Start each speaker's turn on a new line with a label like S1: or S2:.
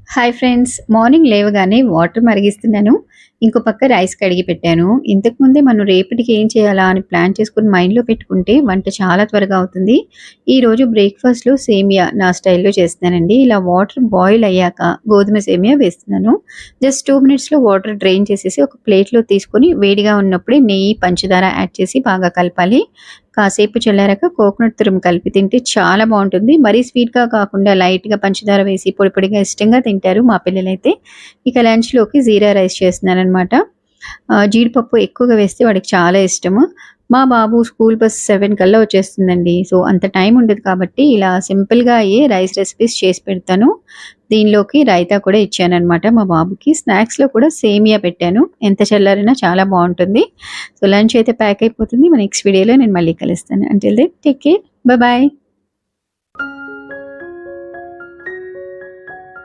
S1: Hi friends, morning లేవగానే water మరిగిస్తున్నాను. ఇంకో పక్క రైస్ కడిగి పెట్టాను. ఇంతకుముందే మనం రేపటికి ఏం చేయాలా అని ప్లాన్ చేసుకొని మైండ్లో పెట్టుకుంటే వంట చాలా త్వరగా అవుతుంది. ఈరోజు బ్రేక్ఫాస్ట్లో సేమియా నా స్టైల్లో చేస్తున్నానండి. ఇలా వాటర్ బాయిల్ అయ్యాక గోధుమ సేమియా వేస్తున్నాను. జస్ట్ 2 మినిట్స్లో వాటర్ డ్రైన్ చేసేసి ఒక ప్లేట్లో తీసుకొని వేడిగా ఉన్నప్పుడే నెయ్యి, పంచదార యాడ్ చేసి బాగా కలపాలి. కాసేపు చల్లారాక కోకోనట్ తురుము కలిపి తింటే చాలా బాగుంటుంది. మరీ స్వీట్‌గా కాకుండా లైట్‌గా పంచదార వేసి పొడి పొడిగా ఇష్టంగా తింటారు మా పిల్లలైతే. ఇక లంచ్‌లోకి జీరా రైస్ చేస్తున్నాననమాట. జీడిపప్పు ఎక్కువగా వేస్తే వాడికి చాలా ఇష్టము. మా బాబు స్కూల్ బస్ 7 కల్లా వచ్చేస్తుందండి. సో, అంత టైం ఉండదు కాబట్టి ఇలా సింపుల్‌గా అయ్యే రైస్ రెసిపీస్ చేసి పెడతాను. దీనిలోకి రైతా కూడా ఇచ్చాననమాట మా బాబుకి. స్నాక్స్‌లో కూడా సేమియా పెట్టాను. ఎంత చల్లారినా చాలా బావుంటుంది. సో, లంచ్ అయితే ప్యాక్ అయిపోతుంది. నెక్స్ట్ వీడియోలో నేను మళ్ళీ కలుస్తాను. Until then take care. Bye.